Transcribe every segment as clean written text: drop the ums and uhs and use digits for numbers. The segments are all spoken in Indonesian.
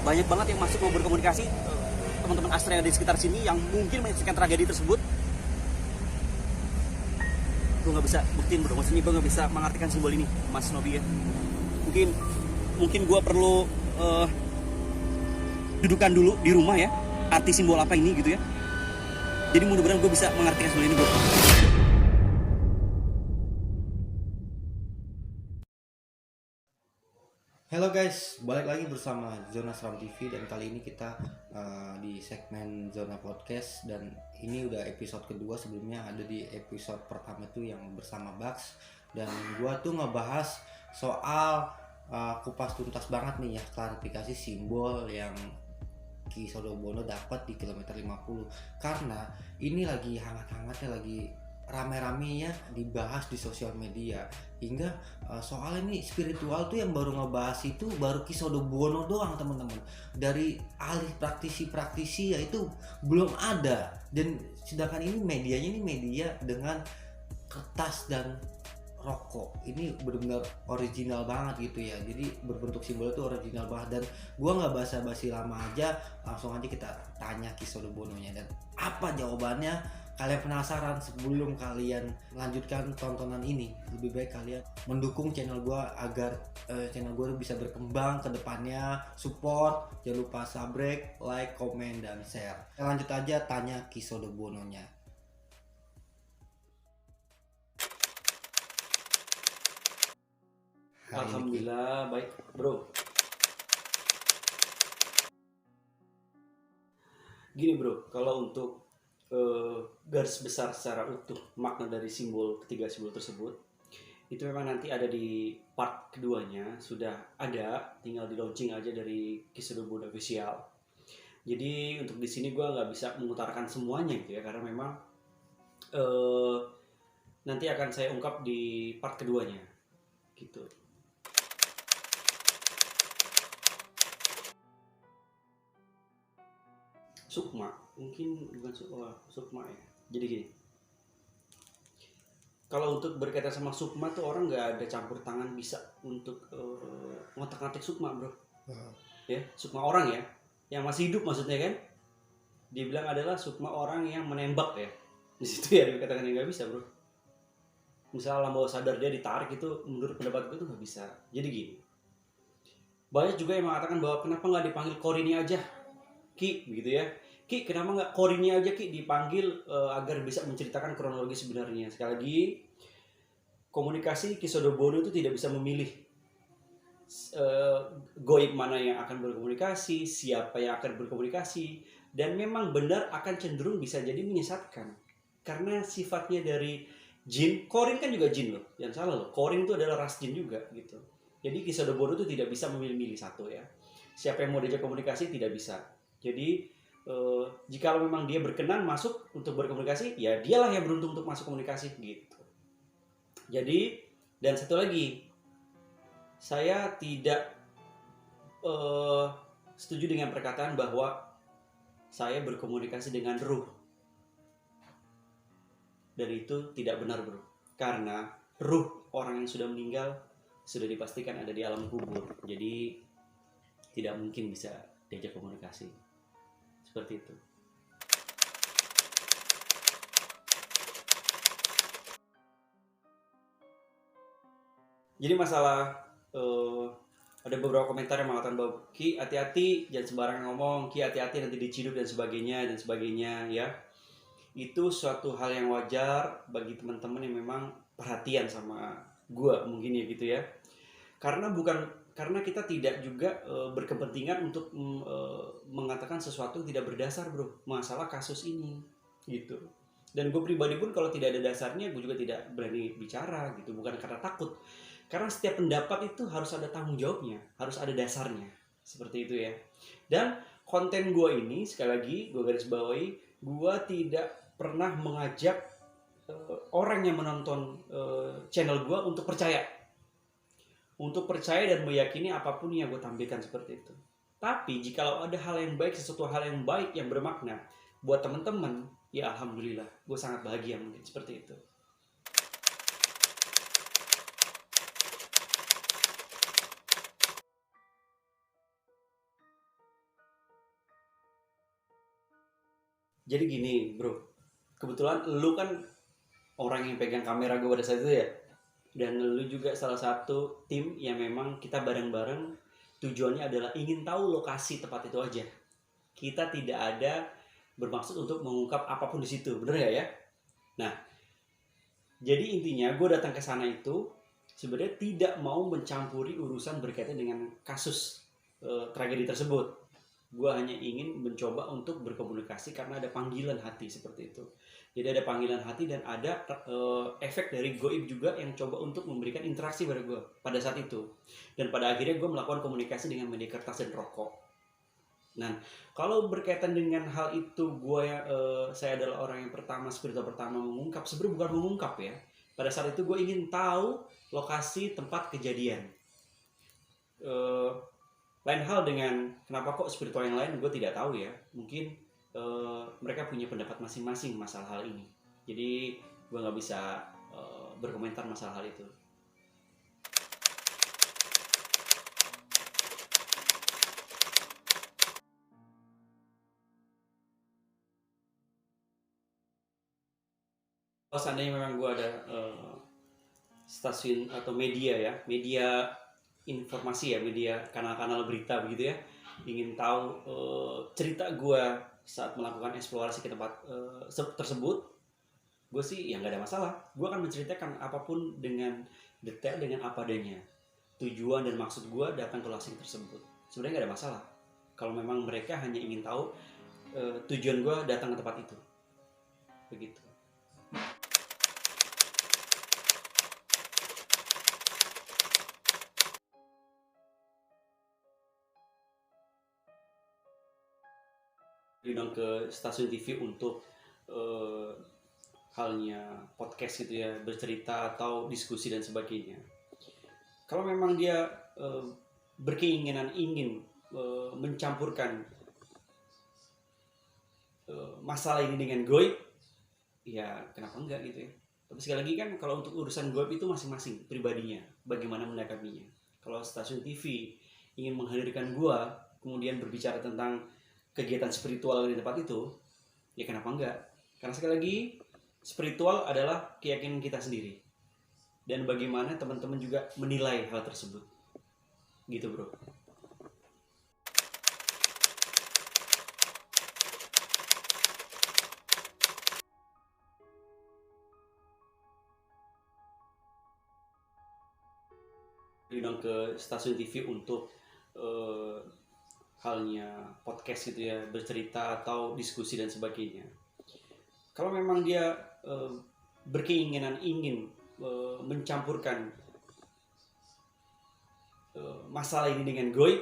banyak banget yang masuk mau berkomunikasi, teman-teman Astra yang ada di sekitar sini yang mungkin menyaksikan tragedi tersebut. Gue nggak bisa buktiin bro, maksudnya gue nggak bisa mengartikan simbol ini, Mas Nobi ya. Mungkin gue perlu dudukan dulu di rumah ya, arti simbol apa ini gitu ya. Jadi mudah-mudahan gue bisa mengartikan simbol ini bro. Halo guys, balik lagi bersama Zona Seram TV dan kali ini kita di segmen Zona Podcast dan ini udah episode kedua. Sebelumnya ada di episode pertama itu yang bersama Bax dan gua tuh ngebahas soal kupas tuntas banget nih ya, klarifikasi simbol yang Ki Sodobono dapat di kilometer 50 karena ini lagi hangat-hangatnya, lagi rame-ramenya dibahas di sosial media hingga soal ini spiritual tuh yang baru ngebahas itu baru Ki Sodobono doang teman-teman. Dari ahli praktisi ya itu belum ada, dan sedangkan ini medianya ini media dengan kertas dan rokok, ini benar-benar original banget gitu ya. Jadi berbentuk simbol itu original banget dan gua nggak basa-basi lama aja, langsung aja kita tanya Ki Sodobononya dan apa jawabannya. Kalian penasaran? Sebelum kalian lanjutkan tontonan ini, lebih baik kalian mendukung channel gue agar channel gue bisa berkembang ke depannya. Support, jangan lupa subscribe, like, komen, dan share. Lanjut aja tanya Ki Sodobononya. Alhamdulillah baik bro. Gini bro, kalau untuk garis besar secara utuh makna dari ketiga simbol tersebut itu memang nanti ada di part keduanya, sudah ada, tinggal di launching aja dari Ki Sodobono Official. Jadi untuk di sini gue nggak bisa mengutarakan semuanya gitu ya, karena memang nanti akan saya ungkap di part keduanya gitu. Sukma, mungkin bukan Sukma ya. Jadi gini, kalau untuk berkaitan sama Sukma tuh orang nggak ada campur tangan bisa untuk ngotak-ngatik Sukma bro. Ya, Sukma orang ya, yang masih hidup maksudnya kan. Dibilang adalah Sukma orang yang menembak ya. Di situ ya dikatakan yang nggak bisa bro. Misalnya alam bawah sadar dia ditarik, itu menurut pendapat gue tuh nggak bisa. Jadi gini, banyak juga yang mengatakan bahwa kenapa nggak dipanggil Korini aja Ki begitu ya. Ki, kenapa nggak Korini aja Ki dipanggil agar bisa menceritakan kronologi sebenarnya. Sekali lagi, komunikasi Ki Sodobono itu tidak bisa memilih goib mana yang akan berkomunikasi, siapa yang akan berkomunikasi, dan memang benar akan cenderung bisa jadi menyesatkan. Karena sifatnya dari jin, Korin kan juga jin loh, yang salah loh. Korin itu adalah ras jin juga gitu. Jadi Ki Sodobono itu tidak bisa memilih-milih satu ya. Siapa yang mau diajak komunikasi tidak bisa. Jadi jika memang dia berkenan masuk untuk berkomunikasi, ya dialah yang beruntung untuk masuk komunikasi gitu. Jadi, dan satu lagi, saya tidak setuju dengan perkataan bahwa saya berkomunikasi dengan ruh. Dan itu tidak benar bro, karena ruh orang yang sudah meninggal sudah dipastikan ada di alam kubur. Jadi tidak mungkin bisa diajak komunikasi seperti itu. Jadi masalah ada beberapa komentar yang mengatakan bahwa Ki hati-hati, jangan sembarangan ngomong, Ki hati-hati nanti diciduk dan sebagainya ya. Itu suatu hal yang wajar bagi teman-teman yang memang perhatian sama gua mungkin ya gitu ya. Karena kita tidak juga berkepentingan untuk mengatakan sesuatu yang tidak berdasar bro, masalah kasus ini gitu. Dan gue pribadi pun kalau tidak ada dasarnya gue juga tidak berani bicara gitu, bukan karena takut, karena setiap pendapat itu harus ada tanggung jawabnya, harus ada dasarnya, seperti itu ya. Dan konten gue ini sekali lagi gue garis bawahi, gue tidak pernah mengajak orang yang menonton channel gue untuk percaya dan meyakini apapun yang gue tampilkan seperti itu. Tapi jikalau ada hal yang baik, sesuatu hal yang baik yang bermakna buat teman-teman, ya alhamdulillah, gue sangat bahagia mungkin seperti itu. Jadi gini bro, kebetulan lu kan orang yang pegang kamera gue pada saat itu ya, dan lu juga salah satu tim yang memang kita bareng-bareng tujuannya adalah ingin tahu lokasi tempat itu aja. Kita tidak ada bermaksud untuk mengungkap apapun di situ, bener gak ya? Nah, jadi intinya gue datang ke sana itu sebenarnya tidak mau mencampuri urusan berkaitan dengan kasus tragedi tersebut. Gue hanya ingin mencoba untuk berkomunikasi karena ada panggilan hati seperti itu. Jadi ada panggilan hati dan ada efek dari goib juga yang coba untuk memberikan interaksi pada gue pada saat itu. Dan pada akhirnya gue melakukan komunikasi dengan media kertas dan rokok. Nah, kalau berkaitan dengan hal itu, saya adalah orang yang spiritual pertama mengungkap. Sebenarnya bukan mengungkap ya. Pada saat itu gue ingin tahu lokasi tempat kejadian. Lain hal dengan kenapa kok spiritual yang lain gue tidak tahu ya. Mungkin mereka punya pendapat masing-masing masalah hal ini. Jadi gue nggak bisa berkomentar masalah hal itu. Kalau seandainya memang gue ada stasiun atau media informasi ya, media kanal-kanal berita begitu ya, ingin tahu cerita gue saat melakukan eksplorasi ke tempat tersebut, gue sih ya nggak ada masalah. Gue akan menceritakan apapun dengan detail, dengan apa adanya. Tujuan dan maksud gue datang ke lokasi tersebut sebenarnya nggak ada masalah. Kalau memang mereka hanya ingin tahu tujuan gue datang ke tempat itu, begitu. Diundang ke stasiun TV untuk halnya podcast gitu ya, bercerita atau diskusi dan sebagainya. Kalau memang dia berkeinginan ingin mencampurkan masalah ini dengan goib, ya kenapa enggak gitu ya. Tapi sekali lagi kan kalau untuk urusan goib itu masing-masing pribadinya, bagaimana menanggapinya. Kalau stasiun TV ingin menghadirkan gua, kemudian berbicara tentang kegiatan spiritual di tempat itu, ya kenapa enggak? Karena sekali lagi, spiritual adalah keyakinan kita sendiri. Dan bagaimana teman-teman juga menilai hal tersebut. Gitu bro. Diundang ke stasiun TV untuk halnya podcast gitu ya, bercerita atau diskusi dan sebagainya. Kalau memang dia berkeinginan ingin mencampurkan masalah ini dengan goib,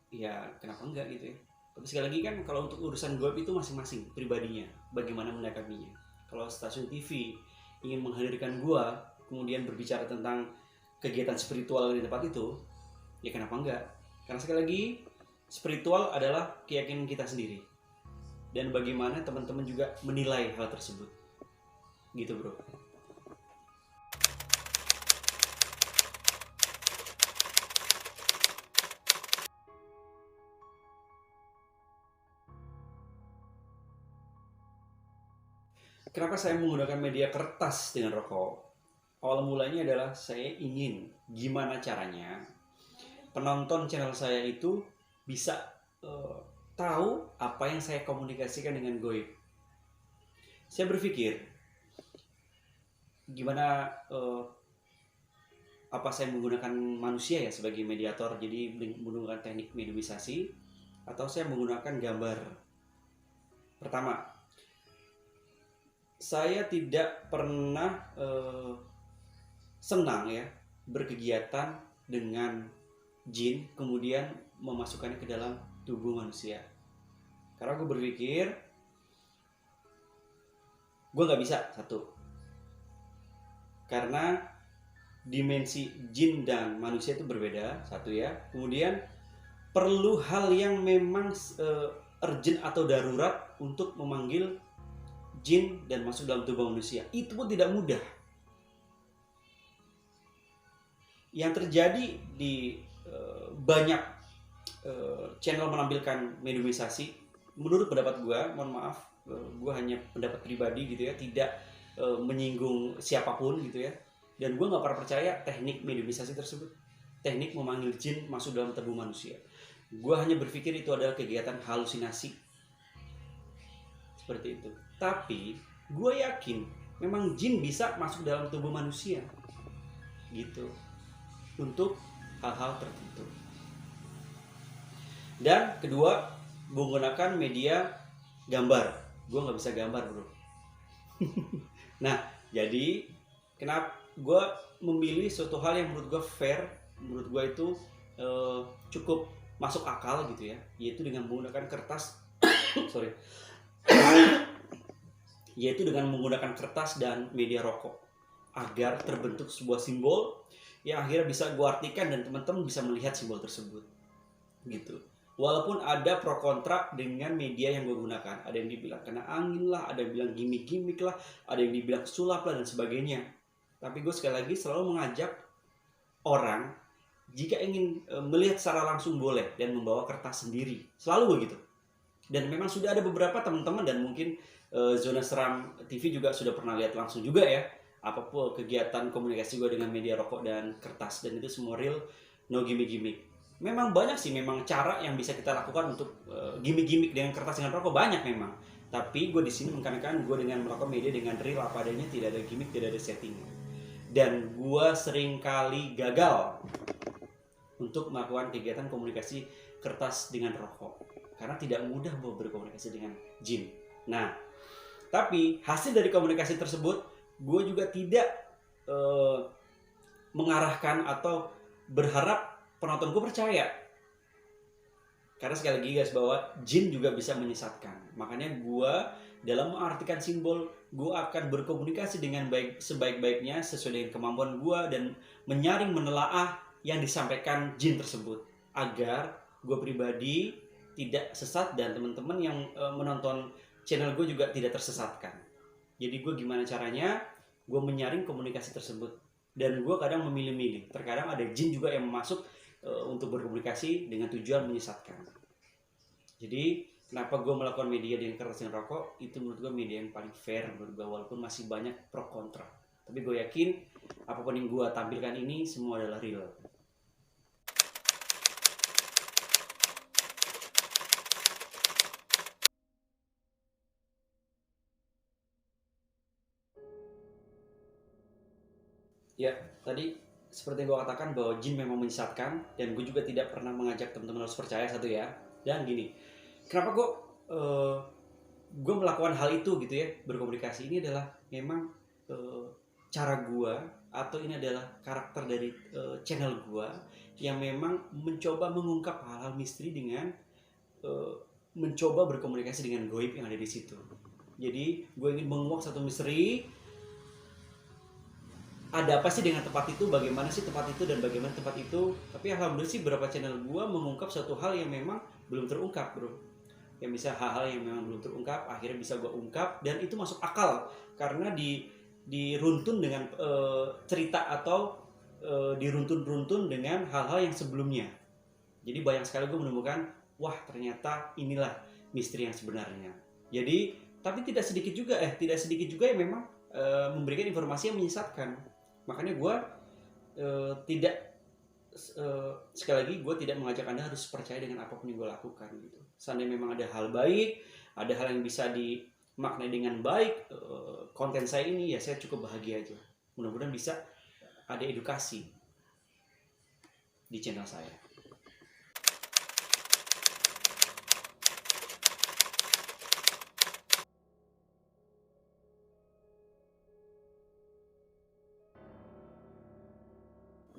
ya kenapa enggak gitu ya. Tapi sekali lagi kan kalau untuk urusan goib itu masing-masing pribadinya, bagaimana menanggapinya. Kalau stasiun TV ingin menghadirkan gua, kemudian berbicara tentang kegiatan spiritual di tempat itu, ya kenapa enggak? Karena sekali lagi, spiritual adalah keyakinan kita sendiri. Dan bagaimana teman-teman juga menilai hal tersebut. Gitu bro. Kenapa saya menggunakan media kertas dengan rokok? Awal mulanya adalah saya ingin gimana caranya penonton channel saya itu bisa tahu apa yang saya komunikasikan dengan goib. Saya berpikir gimana apa saya menggunakan manusia ya sebagai mediator, jadi menggunakan teknik mediumisasi, atau saya menggunakan gambar. Pertama, saya tidak pernah senang ya berkegiatan dengan jin kemudian memasukkannya ke dalam tubuh manusia, karena gue berpikir gue nggak bisa. Satu, karena dimensi jin dan manusia itu berbeda, satu ya. Kemudian perlu hal yang memang urgent atau darurat untuk memanggil jin dan masuk dalam tubuh manusia, itu pun tidak mudah. Yang terjadi di banyak channel menampilkan mediumisasi, menurut pendapat gue, mohon maaf, gue hanya pendapat pribadi gitu ya, tidak menyinggung siapapun gitu ya. Dan gue nggak pernah percaya teknik mediumisasi tersebut, teknik memanggil jin masuk dalam tubuh manusia. Gue hanya berpikir itu adalah kegiatan halusinasi seperti itu. Tapi gue yakin memang jin bisa masuk dalam tubuh manusia gitu untuk hal-hal tertentu. Dan kedua, menggunakan media gambar. Gue nggak bisa gambar bro. Nah jadi kenapa gue memilih suatu hal yang menurut gue fair, menurut gue itu cukup masuk akal gitu ya, yaitu dengan menggunakan kertas sorry yaitu dengan menggunakan kertas dan media rokok agar terbentuk sebuah simbol yang akhirnya bisa gue artikan dan teman-teman bisa melihat simbol tersebut gitu. Walaupun ada pro kontra dengan media yang gue gunakan, ada yang dibilang kena angin lah, ada yang bilang gimmick-gimmick lah, ada yang dibilang sulap lah dan sebagainya. Tapi gue sekali lagi selalu mengajak orang jika ingin melihat secara langsung boleh dan membawa kertas sendiri, selalu begitu. Dan memang sudah ada beberapa teman-teman dan mungkin Zona Seram TV juga sudah pernah lihat langsung juga ya, apapun kegiatan komunikasi gue dengan media rokok dan kertas, dan itu semua real, no gimmick-gimmick. Memang banyak sih memang cara yang bisa kita lakukan untuk gimmick-gimmick dengan kertas dengan rokok, banyak memang. Tapi gue di sini menekankan gue dengan melakukan media dengan real apa adanya, tidak ada gimmick, tidak ada setting. Dan gue sering kali gagal untuk melakukan kegiatan komunikasi kertas dengan rokok karena tidak mudah berkomunikasi dengan jin. Nah, tapi hasil dari komunikasi tersebut gue juga tidak mengarahkan atau berharap penonton gue percaya, karena sekali lagi guys bahwa jin juga bisa menyesatkan. Makanya gue dalam mengartikan simbol, gue akan berkomunikasi dengan baik sebaik-baiknya sesuai dengan kemampuan gue dan menyaring menelaah yang disampaikan jin tersebut agar gue pribadi tidak sesat dan teman-teman yang menonton channel gue juga tidak tersesatkan. Jadi gue gimana caranya gue menyaring komunikasi tersebut, dan gue kadang memilih-milih. Terkadang ada jin juga yang masuk untuk berkomunikasi dengan tujuan menyesatkan. Jadi kenapa gue melakukan media dengan kertas dan rokok, itu menurut gue media yang paling fair menurut gue, walaupun masih banyak pro kontra. Tapi gue yakin apapun yang gue tampilkan ini semua adalah real. Ya, tadi seperti yang gue katakan bahwa jin memang menyesatkan, dan gue juga tidak pernah mengajak teman-teman harus percaya, satu ya. Dan gini, kenapa gue melakukan hal itu gitu ya, berkomunikasi ini adalah memang cara gue, atau ini adalah karakter dari channel gue yang memang mencoba mengungkap hal-hal misteri dengan mencoba berkomunikasi dengan goib yang ada di situ. Jadi gue ingin menguak satu misteri. Ada apa sih dengan tempat itu, bagaimana sih tempat itu, dan bagaimana tempat itu. Tapi alhamdulillah sih beberapa channel gue mengungkap suatu hal yang memang belum terungkap bro. Yang bisa hal-hal yang memang belum terungkap akhirnya bisa gue ungkap, dan itu masuk akal karena diruntun dengan cerita atau diruntun dengan hal-hal yang sebelumnya. Jadi banyak sekali gue menemukan, wah ternyata inilah misteri yang sebenarnya. Jadi tapi tidak sedikit juga yang memang memberikan informasi yang menyesatkan. Makanya gue tidak sekali lagi gue tidak mengajak Anda harus percaya dengan apapun yang gue lakukan gitu. Seandainya memang ada hal baik, ada hal yang bisa dimaknai dengan baik konten saya ini, ya saya cukup bahagia aja. Mudah-mudahan bisa ada edukasi di channel saya.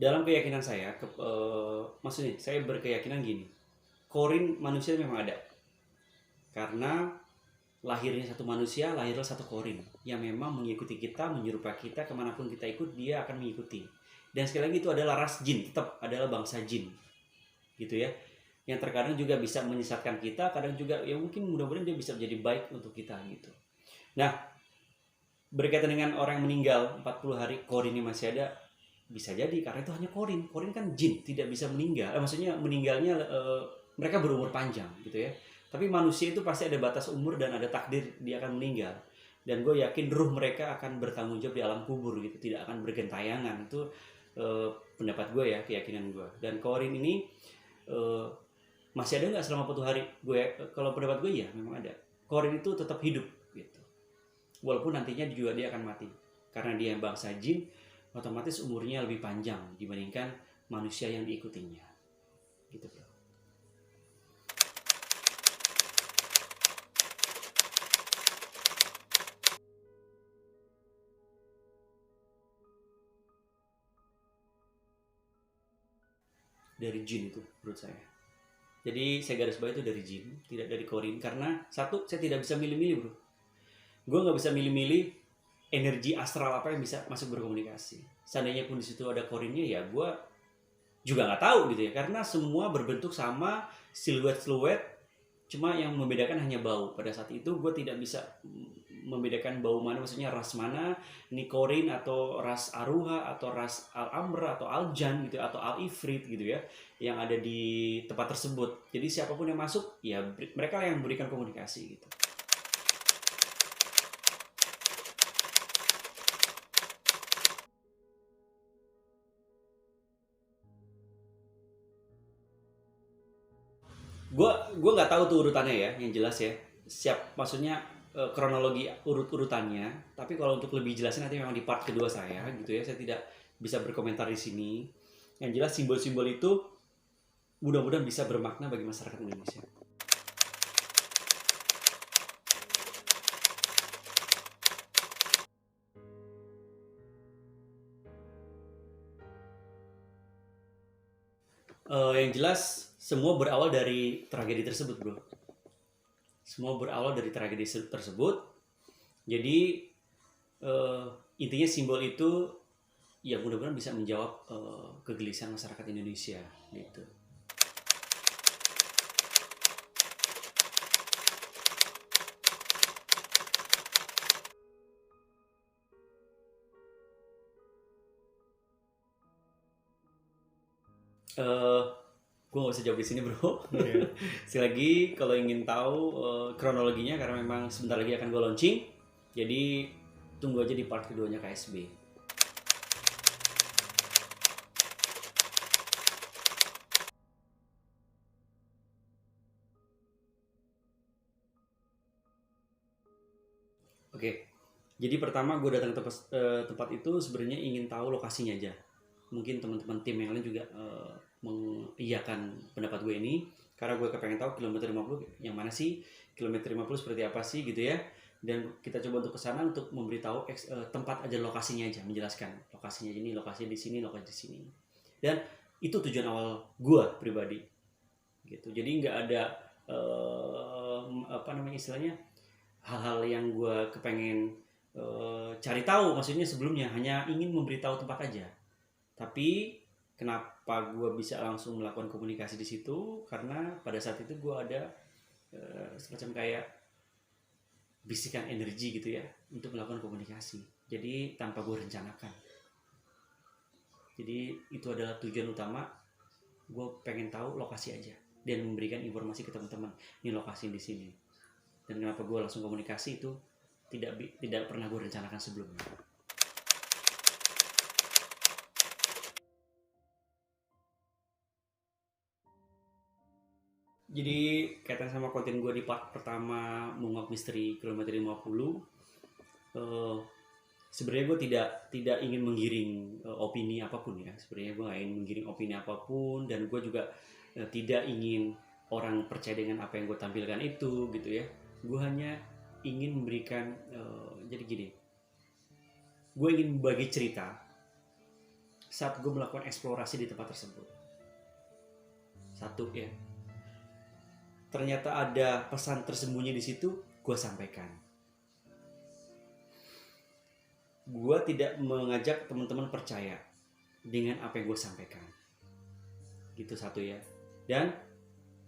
Dalam keyakinan saya, maksudnya saya berkeyakinan gini, korin manusia memang ada. Karena lahirnya satu manusia, lahirlah satu korin yang memang mengikuti kita, menyerupai kita, kemanapun kita ikut, dia akan mengikuti. Dan sekali lagi itu adalah ras jin, tetap adalah bangsa jin, gitu ya. Yang terkadang juga bisa menyesatkan kita, kadang juga ya mungkin mudah-mudahan dia bisa menjadi baik untuk kita gitu. Nah, berkaitan dengan orang yang meninggal 40 hari korinnya masih ada, bisa jadi karena itu hanya korin kan jin, tidak bisa meninggal. Maksudnya meninggalnya mereka berumur panjang gitu ya. Tapi manusia itu pasti ada batas umur dan ada takdir dia akan meninggal. Dan gue yakin ruh mereka akan bertanggung jawab di alam kubur gitu, tidak akan bergentayangan. Itu pendapat gue ya, keyakinan gue. Dan Korin ini masih ada nggak selama 40 hari? Kalau pendapat gue ya memang ada. Korin itu tetap hidup gitu. Walaupun nantinya juga dia akan mati. Karena dia bangsa jin, otomatis umurnya lebih panjang dibandingkan manusia yang diikutinya. Gitu bro. Dari jin itu menurut saya. Jadi saya garis bawah itu dari jin, tidak dari Korin. Karena satu, saya tidak bisa milih-milih bro. Gue nggak bisa milih-milih energi astral apa yang bisa masuk berkomunikasi. Seandainya pun di situ ada Korinnya, ya gue juga nggak tahu gitu ya. Karena semua berbentuk sama, siluet-siluet, cuma yang membedakan hanya bau. Pada saat itu gue tidak bisa membedakan bau mana, maksudnya ras mana, ini Korin atau ras Aruha atau ras Al-Amr atau Al-Jan gitu atau Al-Ifrit gitu ya, yang ada di tempat tersebut. Jadi siapapun yang masuk, ya mereka yang memberikan komunikasi gitu. Gue nggak tahu tuh urutannya ya, yang jelas ya. Maksudnya kronologi urutannya. Tapi kalau untuk lebih jelasnya nanti memang di part kedua saya gitu ya. Saya tidak bisa berkomentar di sini. Yang jelas simbol-simbol itu mudah-mudahan bisa bermakna bagi masyarakat Indonesia. Yang jelas semua berawal dari tragedi tersebut bro. Semua berawal dari tragedi tersebut. Jadi intinya simbol itu ya mudah-mudahan bisa menjawab kegelisahan masyarakat Indonesia gitu. Gue gak usah jawab di sini bro. Yeah. Sekali lagi kalau ingin tahu kronologinya, karena memang sebentar lagi akan gue launching, jadi tunggu aja di part keduanya KSB. Oke, jadi pertama gue datang ke tempat itu sebenarnya ingin tahu lokasinya aja. Mungkin teman-teman tim yang lain juga mengiyakan pendapat gue ini, karena gue kepengen tahu kilometer 50 yang mana sih, kilometer 50 seperti apa sih gitu ya. Dan kita coba untuk kesana untuk memberitahu tempat aja, lokasinya aja, menjelaskan lokasinya ini, lokasinya di sini, lokasi di sini. Dan itu tujuan awal gue pribadi gitu. Jadi nggak ada apa namanya istilahnya, hal-hal yang gue kepengen cari tahu maksudnya sebelumnya, hanya ingin memberitahu tempat aja. Tapi kenapa gue bisa langsung melakukan komunikasi di situ? Karena pada saat itu gue ada semacam kayak bisikan energi gitu ya untuk melakukan komunikasi. Jadi tanpa gue rencanakan. Jadi itu adalah tujuan utama. Gue pengen tahu lokasi aja dan memberikan informasi ke teman-teman. Ini lokasi di sini. Dan kenapa gue langsung komunikasi itu tidak pernah gue rencanakan sebelumnya. Jadi kaitan sama konten gue di part pertama mengungkap misteri kilometer 50, sebenarnya gue tidak ingin menggiring opini apapun ya. Sebenarnya gue gak ingin menggiring opini apapun, dan gue juga tidak ingin orang percaya dengan apa yang gue tampilkan itu gitu ya. Gue hanya ingin memberikan jadi gini, gue ingin berbagi cerita saat gue melakukan eksplorasi di tempat tersebut. Satu ya, ternyata ada pesan tersembunyi di situ, gue sampaikan. Gue tidak mengajak teman-teman percaya dengan apa yang gue sampaikan. Gitu satu ya. Dan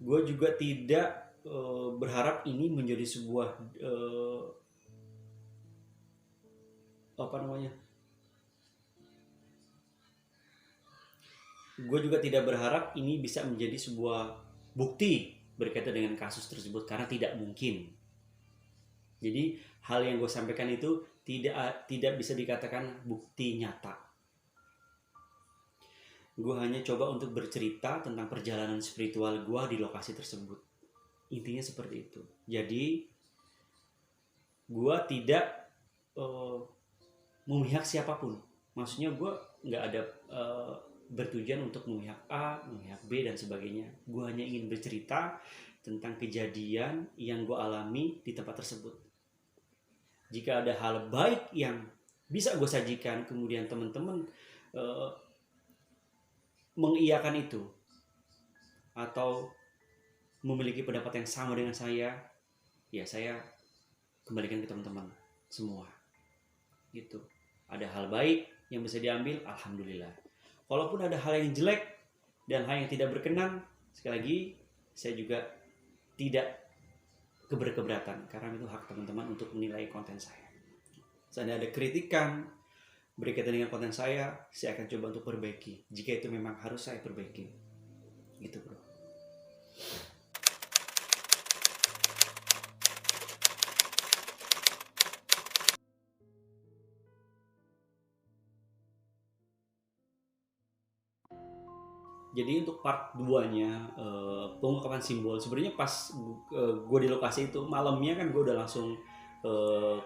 gue juga tidak berharap ini menjadi sebuah apa namanya? Gue juga tidak berharap ini bisa menjadi sebuah bukti berkaitan dengan kasus tersebut karena tidak mungkin. Jadi hal yang gue sampaikan itu tidak bisa dikatakan bukti nyata. Gue hanya coba untuk bercerita tentang perjalanan spiritual gue di lokasi tersebut. Intinya seperti itu. Jadi gue tidak memihak siapapun. Maksudnya gue nggak ada bertujuan untuk memihak A, memihak B dan sebagainya. Gue hanya ingin bercerita tentang kejadian yang gue alami di tempat tersebut. Jika ada hal baik yang bisa gue sajikan, kemudian teman-teman mengiyakan itu atau memiliki pendapat yang sama dengan saya, ya saya kembalikan ke teman-teman semua. Gitu. Ada hal baik yang bisa diambil, alhamdulillah. Walaupun ada hal yang jelek dan hal yang tidak berkenan, sekali lagi saya juga tidak keberatan karena itu hak teman-teman untuk menilai konten saya. Seandainya ada kritikan berkaitan dengan konten saya akan coba untuk perbaiki. Jika itu memang harus saya perbaiki. Gitu, bro. Jadi untuk part 2-nya pengungkapan simbol, sebenarnya pas gue di lokasi itu malamnya kan gue udah langsung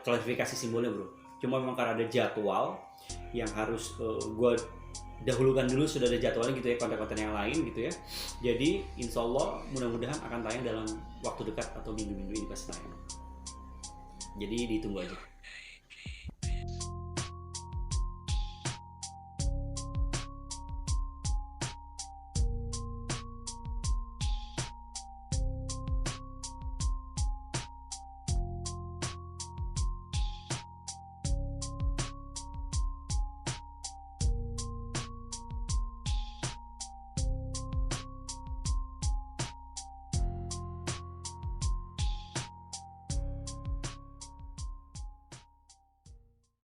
klarifikasi simbolnya, bro. Cuma memang karena ada jadwal yang harus gue dahulukan dulu, sudah ada jadwalnya gitu ya, konten-konten yang lain gitu ya. Jadi insya Allah mudah-mudahan akan tayang dalam waktu dekat atau minggu-minggu ini pasti tayang. Jadi ditunggu aja.